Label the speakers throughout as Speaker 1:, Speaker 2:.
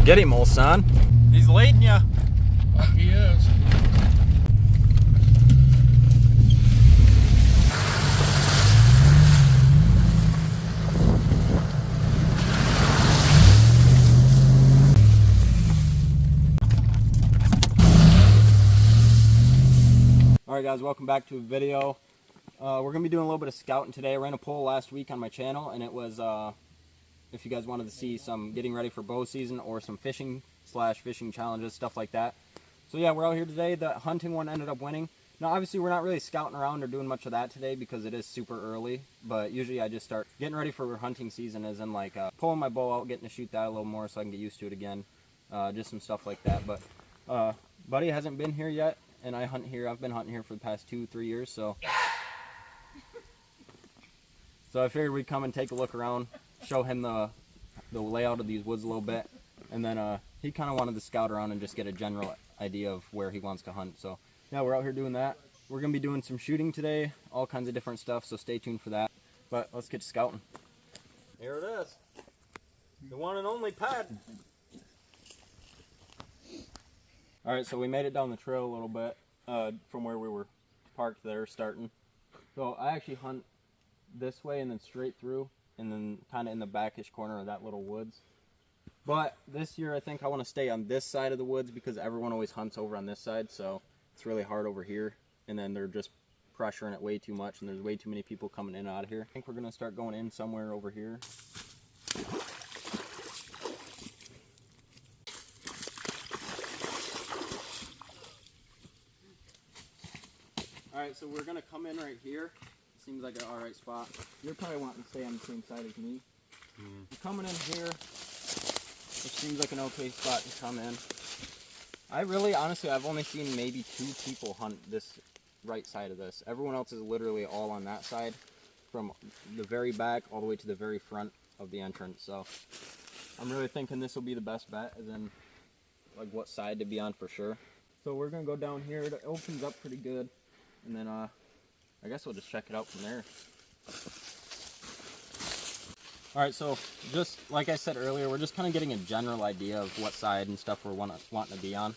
Speaker 1: Get him, old son. He's leading ya.
Speaker 2: He is.
Speaker 1: Alright guys, welcome back to a video. We're going to be doing a little bit of scouting today. I ran a poll last week on my channel, and it was if you guys wanted to see some getting ready for bow season or some fishing challenges, stuff like that. So yeah, we're out here today. The hunting one ended up winning. Now obviously we're not really scouting around or doing much of that today because it is super early, but usually I just start getting ready for hunting season, as in like pulling my bow out, getting to shoot that a little more so I can get used to it again. Just some stuff like that. But Buddy hasn't been here yet, and I hunt here. I've been hunting here for the past 2-3 years, so I figured we'd come and take a look around, show him the layout of these woods a little bit, and then he kind of wanted to scout around and just get a general idea of where he wants to hunt. So yeah, we're out here doing that. We're gonna be doing some shooting today, all kinds of different stuff, so stay tuned for that. But let's get to scouting. Here it is, the one and only pad. All right, so we made it down the trail a little bit from where we were parked there starting. So I actually hunt this way and then straight through, and then kind of in the backish corner of that little woods. But this year I think I want to stay on this side of the woods because everyone always hunts over on this side, so it's really hard over here, and then they're just pressuring it way too much, and there's way too many people coming in and out of here. I think we're going to start going in somewhere over here. Alright, so we're going to come in right here. Seems like an alright spot. You're probably wanting to stay on the same side as me. You're coming in here, which seems like an okay spot to come in. Honestly, I've only seen maybe 2 people hunt this right side of this. Everyone else is literally all on that side, from the very back all the way to the very front of the entrance. So I'm really thinking this will be the best bet, as in like what side to be on for sure. So we're going to go down here. It opens up pretty good. And then I guess we'll just check it out from there. Alright, so just like I said earlier, we're just kind of getting a general idea of what side and stuff we're wanting to be on.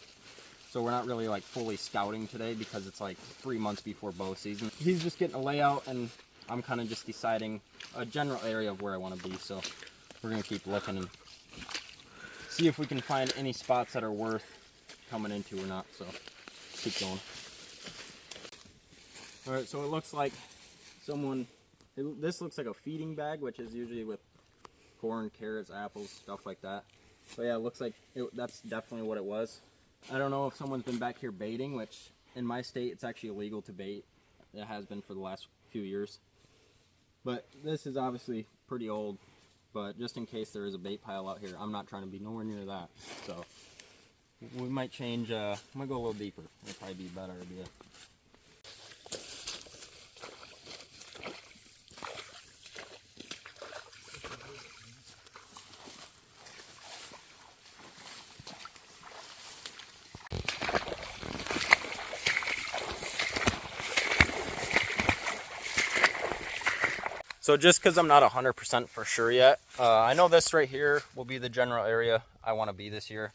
Speaker 1: So we're not really like fully scouting today because it's like 3 months before bow season. He's just getting a layout, and I'm kind of just deciding a general area of where I want to be. So we're going to keep looking and see if we can find any spots that are worth coming into or not. So keep going. Alright, so it looks like this looks like a feeding bag, which is usually with corn, carrots, apples, stuff like that. But yeah, it looks like that's definitely what it was. I don't know if someone's been back here baiting, which in my state it's actually illegal to bait. It has been for the last few years. But this is obviously pretty old, but just in case there is a bait pile out here, I'm not trying to be nowhere near that. So we might change, I might go a little deeper. It'll probably be a better idea. So just because I'm not 100% for sure yet, I know this right here will be the general area I want to be this year.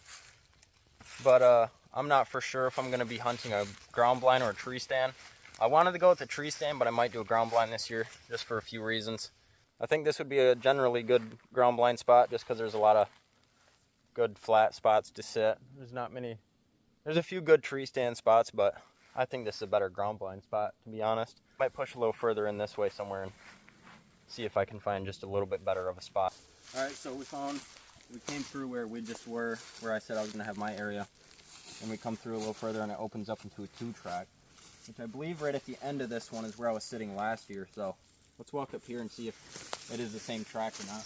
Speaker 1: But I'm not for sure if I'm going to be hunting a ground blind or a tree stand. I wanted to go with the tree stand, but I might do a ground blind this year just for a few reasons. I think this would be a generally good ground blind spot just because there's a lot of good flat spots to sit. There's a few good tree stand spots, but I think this is a better ground blind spot, to be honest. Might push a little further in this way somewhere and see if I can find just a little bit better of a spot. Alright, so we came through where we just were, where I said I was going to have my area. And we come through a little further and it opens up into a 2-track, which I believe right at the end of this one is where I was sitting last year. So let's walk up here and see if it is the same track or not.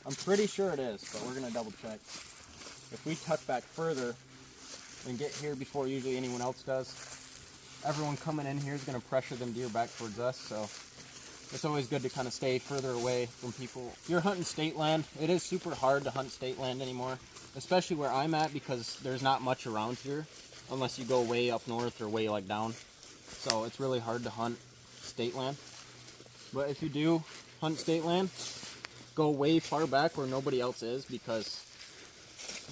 Speaker 1: I'm pretty sure it is, but we're going to double check. If we tuck back further and get here before usually anyone else does, everyone coming in here is going to pressure them deer back towards us. So it's always good to kind of stay further away from people. If you're hunting state land, it is super hard to hunt state land anymore, especially where I'm at, because there's not much around here unless you go way up north or way like down. So it's really hard to hunt state land. But if you do hunt state land, go way far back where nobody else is, because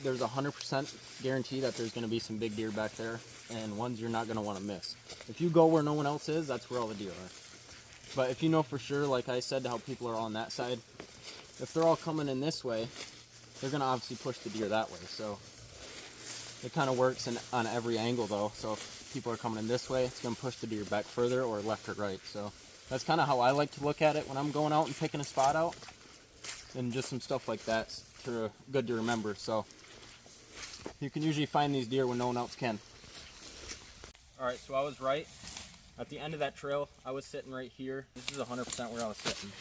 Speaker 1: there's 100% guarantee that there's going to be some big deer back there, and ones you're not going to want to miss. If you go where no one else is, that's where all the deer are. But if you know for sure, like I said, how people are on that side, if they're all coming in this way, they're going to obviously push the deer that way. So it kind of works on every angle though. So if people are coming in this way, it's going to push the deer back further, or left or right. So that's kind of how I like to look at it when I'm going out and picking a spot out. And just some stuff like that's good to remember. So you can usually find these deer when no one else can. Alright, so I was right. At the end of that trail, I was sitting right here. This is 100% where I was sitting.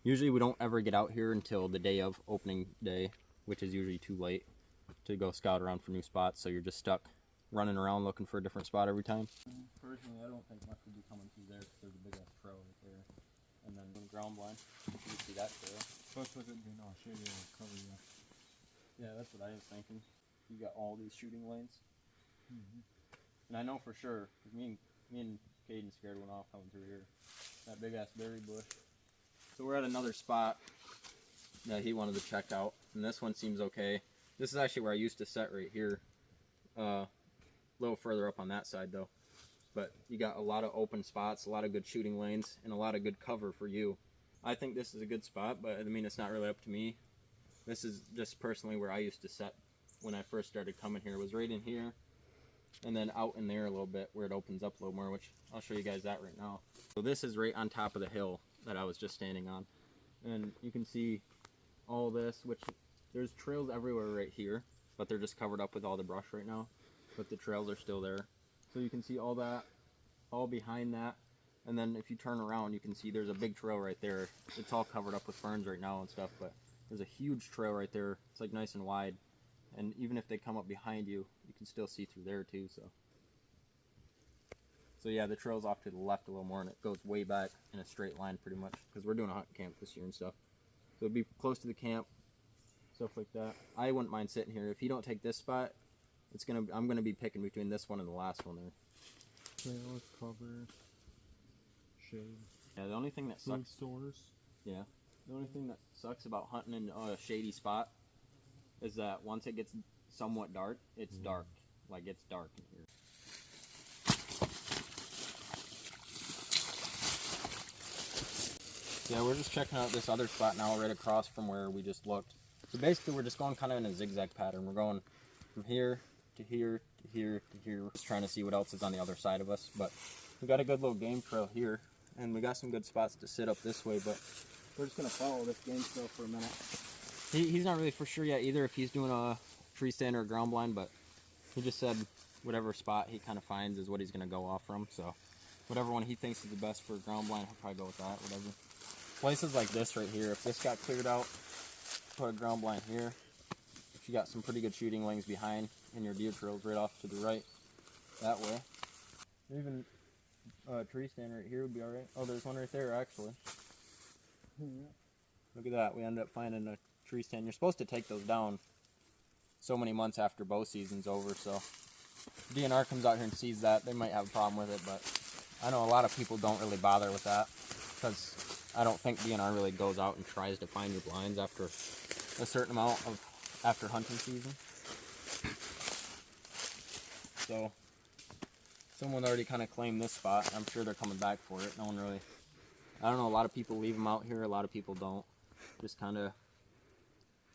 Speaker 1: Usually we don't ever get out here until the day of opening day, which is usually too late to go scout around for new spots, so you're just stuck running around looking for a different spot every time. Personally, I don't think much would be coming through there because there's a big ass trail right there. And then the ground blind, you can see that trail.
Speaker 2: Plus with it being all shady, it'll cover you.
Speaker 1: Yeah, that's what I was thinking. You got all these shooting lanes. And I know for sure, because me and Caden scared one off coming through here. That big ass berry bush. So we're at another spot that he wanted to check out, and this one seems okay. This is actually where I used to set right here. A little further up on that side though. But you got a lot of open spots, a lot of good shooting lanes, and a lot of good cover for you. I think this is a good spot, but I mean, it's not really up to me. This is just personally where I used to set when I first started coming here. It was right in here, and then out in there a little bit where it opens up a little more, which I'll show you guys that right now. So this is right on top of the hill that I was just standing on. And you can see all this, which there's trails everywhere right here, but they're just covered up with all the brush right now. But the trails are still there. So you can see all that, all behind that. And then if you turn around, you can see there's a big trail right there. It's all covered up with ferns right now and stuff, but there's a huge trail right there. It's like nice and wide. And even if they come up behind you, you can still see through there too. So yeah, the trail's off to the left a little more, and it goes way back in a straight line pretty much, because we're doing a hunt camp this year and stuff. So it'd be close to the camp, stuff like that. I wouldn't mind sitting here. If you don't take this spot, I'm gonna be picking between this one and the last one there.
Speaker 2: Trails, cover, shade.
Speaker 1: Yeah, the only thing that sucks.
Speaker 2: Stores.
Speaker 1: Yeah, the only thing that sucks about hunting in a shady spot is that once it gets somewhat dark, it's dark. Like, it's dark in here. Yeah, we're just checking out this other spot now right across from where we just looked. So basically we're just going kind of in a zigzag pattern. We're going from here to here to here to here. Just trying to see what else is on the other side of us. But we got a good little game trail here, and we got some good spots to sit up this way, but we're just going to follow this game trail for a minute. He's not really for sure yet either if he's doing a tree stand or a ground blind, but he just said whatever spot he kind of finds is what he's going to go off from. So whatever one he thinks is the best for a ground blind, he'll probably go with that, whatever. Places like this right here, if this got cleared out, put a ground blind here. If you got some pretty good shooting lanes behind and your deer trail's right off to the right, that way. Even a tree stand right here would be alright. Oh, there's one right there actually. Look at that, we ended up finding a tree stand. You're supposed to take those down so many months after bow season's over, so if DNR comes out here and sees that, they might have a problem with it, but I know a lot of people don't really bother with that, because I don't think DNR really goes out and tries to find your blinds after a certain amount of after hunting season. So someone already kind of claimed this spot. I'm sure they're coming back for it. No one really, I don't know, a lot of people leave them out here, a lot of people don't. Just kind of,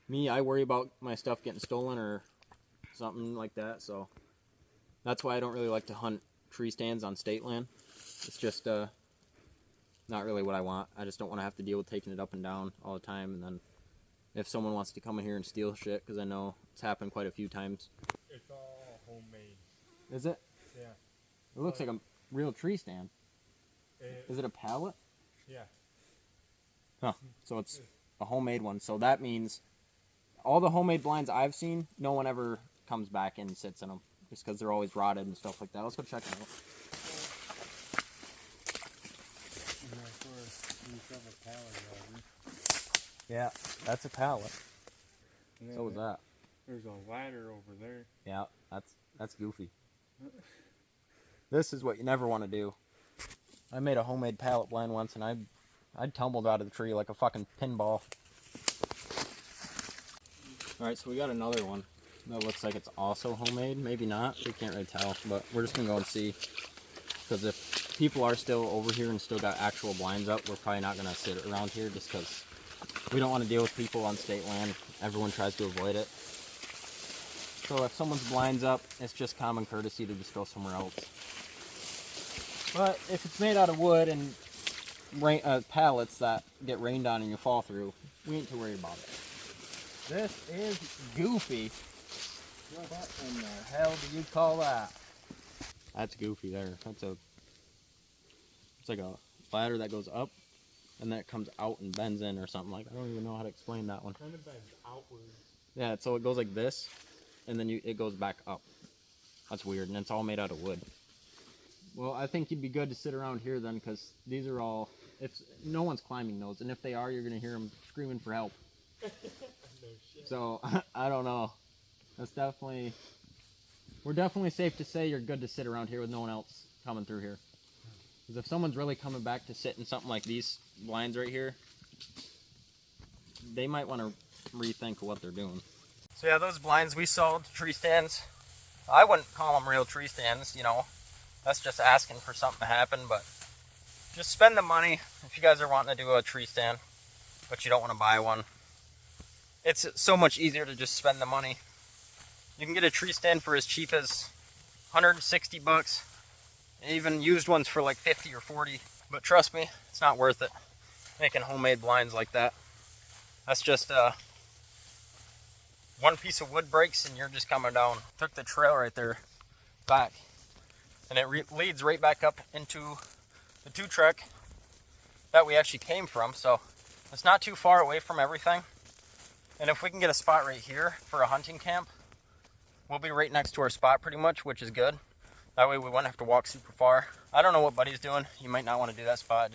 Speaker 1: me, I worry about my stuff getting stolen or something like that, so that's why I don't really like to hunt tree stands on state land. It's just not really what I want. I just don't want to have to deal with taking it up and down all the time, and then if someone wants to come in here and steal shit, because I know it's happened quite a few times.
Speaker 2: It's all homemade.
Speaker 1: Is it?
Speaker 2: Yeah.
Speaker 1: It looks like a real tree stand. Is it a pallet?
Speaker 2: Yeah.
Speaker 1: Huh. So it's a homemade one. So that means all the homemade blinds I've seen, no one ever comes back and sits in them, just because they're always rotted and stuff like that. Let's go check it out. Yeah, that's a pallet. So was that.
Speaker 2: There's a ladder over there.
Speaker 1: Yeah, that's goofy. This is what you never want to do. I made a homemade pallet blind once, and I tumbled out of the tree like a fucking pinball. Alright, so we got another one that looks like it's also homemade. Maybe not. We can't really tell, but we're just going to go and see. Because if people are still over here and still got actual blinds up, we're probably not going to sit around here just because we don't want to deal with people on state land. Everyone tries to avoid it. So if someone's blinds up, it's just common courtesy to just go somewhere else. But if it's made out of wood and pallets that get rained on and you fall through, we ain't too worried about it. This is Goofy. What in the hell do you call that? That's Goofy there. It's like a ladder that goes up and that comes out and bends in or something like that. I don't even know how to explain that one.
Speaker 2: Kind of bends outwards.
Speaker 1: Yeah, so it goes like this and then it goes back up. That's weird, and it's all made out of wood. Well, I think you'd be good to sit around here then, because these are all, if no one's climbing those, and if they are, you're going to hear them screaming for help.
Speaker 2: No shit.
Speaker 1: So, I don't know. We're definitely safe to say you're good to sit around here with no one else coming through here. Because if someone's really coming back to sit in something like these blinds right here, they might want to rethink what they're doing. So yeah, those blinds we sold, tree stands, I wouldn't call them real tree stands, you know. That's just asking for something to happen, but just spend the money if you guys are wanting to do a tree stand, but you don't want to buy one. It's so much easier to just spend the money. You can get a tree stand for as cheap as 160 bucks, even used ones for like 50 or 40, but trust me, it's not worth it making homemade blinds like that. That's just one piece of wood breaks and you're just coming down. Took the trail right there back, and it leads right back up into the tow truck that we actually came from, so it's not too far away from everything. And if we can get a spot right here for a hunting camp, we'll be right next to our spot pretty much, which is good. That way we won't have to walk super far. I don't know what Buddy's doing. You might not want to do that spot.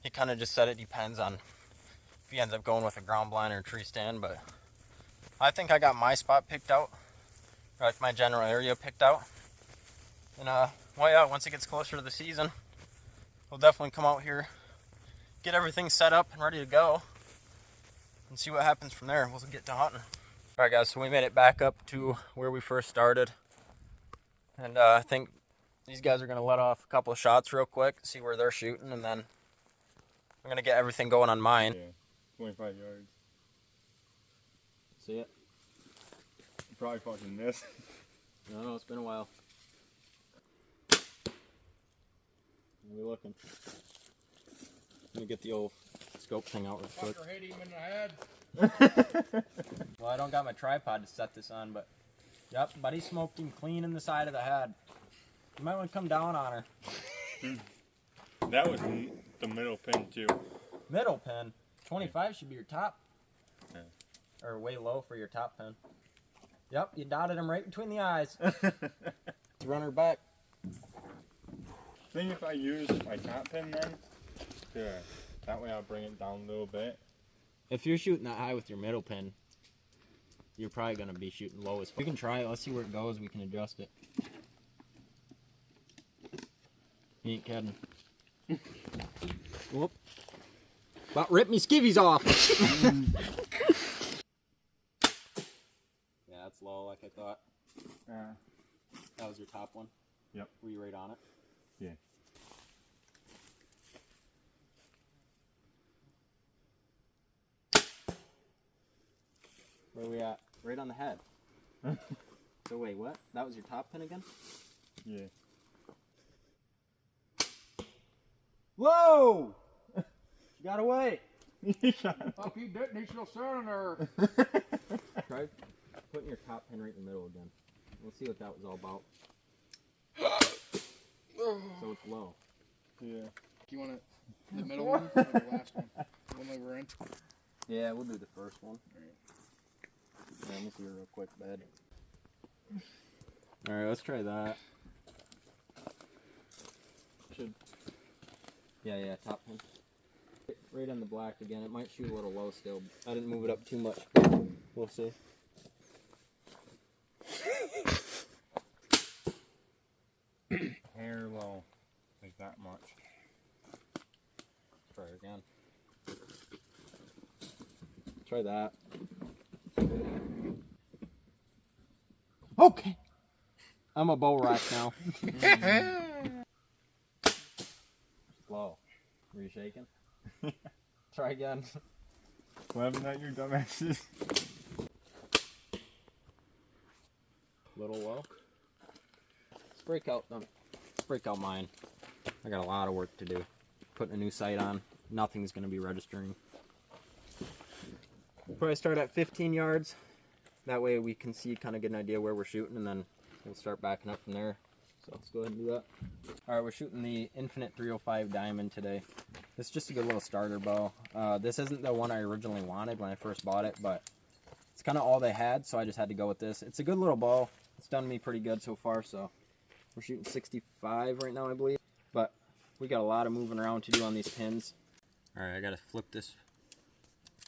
Speaker 1: He kind of just said it depends on if he ends up going with a ground blind or a tree stand, but I think I got my spot picked out, or like my general area picked out. And well, yeah, once it gets closer to the season, we'll definitely come out here, get everything set up and ready to go, and see what happens from there. We'll get to hunting. All right, guys, so we made it back up to where we first started, and I think these guys are gonna let off a couple of shots real quick, see where they're shooting, and then I'm gonna get everything going on mine.
Speaker 2: Yeah, 25 yards.
Speaker 1: See it?
Speaker 2: Probably fucking this.
Speaker 1: No, it's been a while. What are we looking? Let me get the old scope thing out real quick.
Speaker 2: Fucker hit him in the head.
Speaker 1: Well, I don't got my tripod to set this on, but yep, Buddy smoked him clean in the side of the head. You might want to come down on her.
Speaker 2: That was the middle pin too.
Speaker 1: Middle pin? 25 should be your top.
Speaker 2: Yeah.
Speaker 1: Or way low for your top pin. Yep, you dotted him right between the eyes. Run her back.
Speaker 2: I think if I use my top pin then, yeah, that way I'll bring it down a little bit.
Speaker 1: If you're shooting that high with your middle pin, you're probably going to be shooting low as fuck. We can try it. Let's see where it goes. We can adjust it. You ain't kidding. Whoop. About ripped me skivvies off. Yeah, that's low like I thought. That was your top one?
Speaker 2: Yep.
Speaker 1: Were you right on it?
Speaker 2: Yeah.
Speaker 1: Where are we at? Right on the head. So wait, what? That was your top pin again?
Speaker 2: Yeah.
Speaker 1: Whoa! She got away.
Speaker 2: Fuck, he didn't. He's still standing there.
Speaker 1: Try putting your top pin right in the middle again. We'll see what that was all about. So it's low.
Speaker 2: Yeah.
Speaker 3: You want it the middle one or the last one? The one that we're in?
Speaker 1: Yeah, we'll do the first one. Yeah, let me see her real quick, bud. Alright, let's try that. Should. Yeah, top pin. Right on the black again. It might shoot a little low still. I didn't move it up too much. We'll see.
Speaker 2: Hair low. Like that much.
Speaker 1: Try it again. Try that. Okay. I'm a bow rack now. Slow. Were you shaking? Try again.
Speaker 2: Laughing at your dumbasses.
Speaker 1: Little low. Let's break out mine. I got a lot of work to do. Putting a new sight on. Nothing's going to be registering. Probably start at 15 yards. That way we can see, kind of get an idea where we're shooting, and then we'll start backing up from there. So let's go ahead and do that. Alright, we're shooting the Infinite 305 Diamond today. This is just a good little starter bow. This isn't the one I originally wanted when I first bought it, but it's kind of all they had, so I just had to go with this. It's a good little bow. It's done me pretty good so far, so we're shooting 65 right now, I believe. But we got a lot of moving around to do on these pins. Alright, I gotta flip this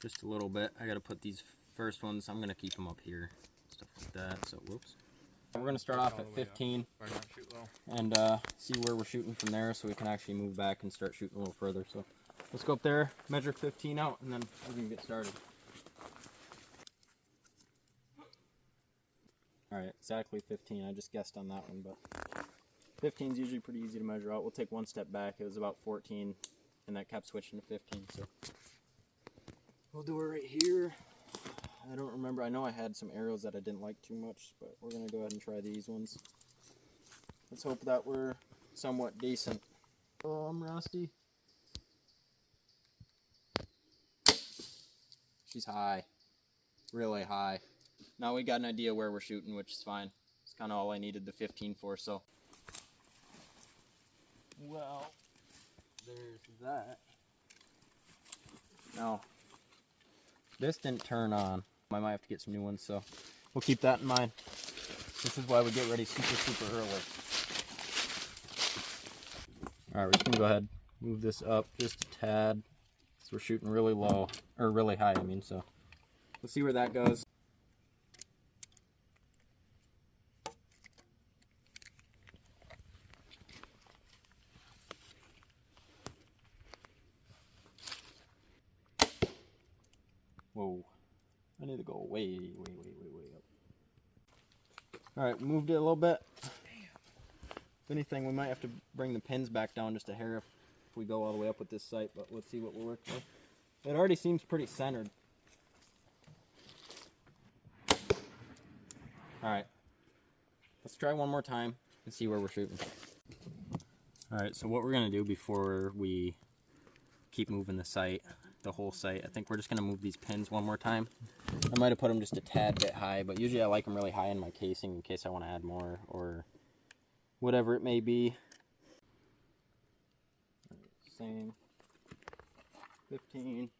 Speaker 1: just a little bit. I gotta put these first ones, I'm gonna keep them up here. Stuff like that, so whoops. We're gonna start off at 15 and see where we're shooting from there so we can actually move back and start shooting a little further. So let's go up there, measure 15 out, and then we're gonna get started. Alright, exactly 15. I just guessed on that one, but 15 is usually pretty easy to measure out. We'll take one step back. It was about 14, and that kept switching to 15, so we'll do it right here. I don't remember. I know I had some arrows that I didn't like too much, but we're going to go ahead and try these ones. Let's hope that we're somewhat decent. Oh, I'm rusty. She's high. Really high. Now we got an idea where we're shooting, which is fine. It's kind of all I needed the 15 for, so. Well, there's that. Now, this didn't turn on. I might have to get some new ones, so we'll keep that in mind. This is why we get ready super early. Alright, we're just going to go ahead and move this up just a tad. So we're shooting really low, or really high, I mean, so let's see where that goes. Whoa. I need to go way up. Alright, moved it a little bit. If anything, we might have to bring the pins back down just a hair if we go all the way up with this sight, but let's see what we'll work with. It already seems pretty centered. Alright, let's try one more time and see where we're shooting. Alright, so what we're going to do before we keep moving the sight, the whole sight, I think we're just going to move these pins one more time. I might have put them just a tad bit high, but usually I like them really high in my casing in case I want to add more or whatever it may be. Same. 15.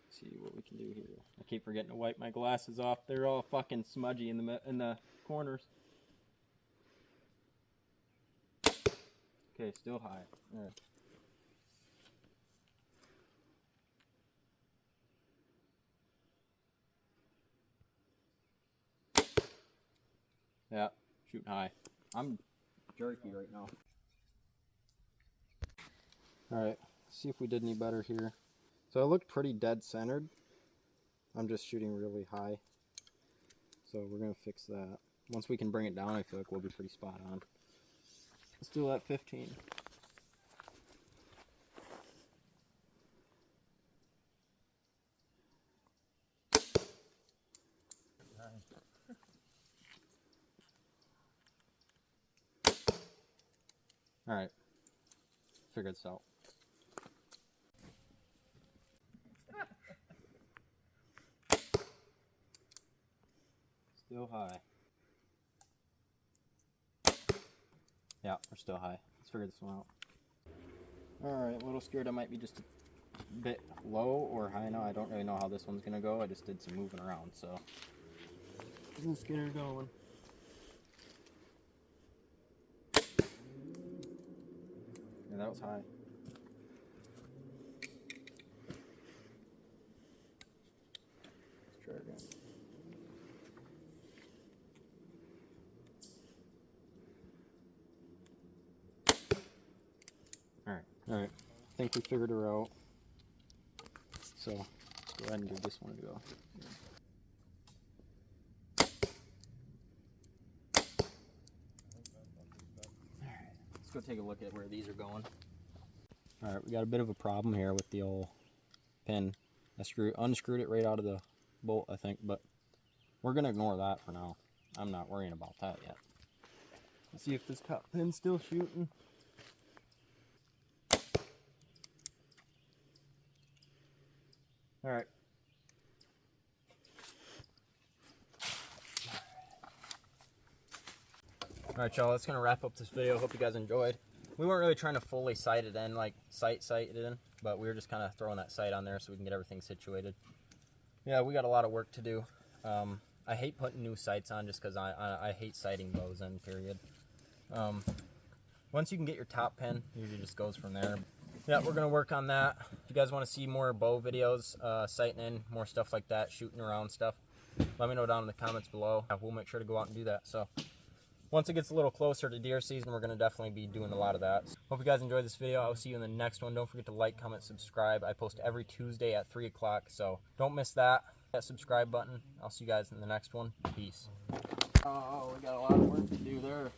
Speaker 1: See what we can do here. I keep forgetting to wipe my glasses off. They're all fucking smudgy in the corners. Okay, still high. All right. Yeah, shooting high. I'm jerky right now. Alright, see if we did any better here. So I looked pretty dead centered. I'm just shooting really high. So we're going to fix that. Once we can bring it down, I feel like we'll be pretty spot on. Let's do that 15. Alright, figure this out. Still high. Yeah, we're still high. Let's figure this one out. Alright, a little scared I might be just a bit low or high now. I don't really know how this one's going to go. I just did some moving around, so let's get her going. Yeah, that was high. Let's try again. Alright, I think we figured her out. So, Go ahead and give this one a go. Let's go take a look at where these are going. Alright, we got a bit of a problem here with the old pin. I unscrewed it right out of the bolt, I think, but we're going to ignore that for now. I'm not worrying about that yet. Let's see if this top pin's still shooting. Alright. Alright, y'all, that's going to wrap up this video. Hope you guys enjoyed. We weren't really trying to fully sight it in, like sight it in, but we were just kind of throwing that sight on there so we can get everything situated. Yeah, we got a lot of work to do. I hate putting new sights on just because I hate sighting bows in, period. Once you can get your top pin, usually just goes from there. Yeah, we're going to work on that. If you guys want to see more bow videos, sighting in, more stuff like that, shooting around stuff, let me know down in the comments below. We'll make sure to go out and do that. So once it gets a little closer to deer season, we're going to definitely be doing a lot of that. Hope you guys enjoyed this video. I will see you in the next one. Don't forget to like, comment, subscribe. I post every Tuesday at 3 o'clock, so don't miss that. That subscribe button. I'll see you guys in the next one. Peace. Oh, we got a lot of work to do there.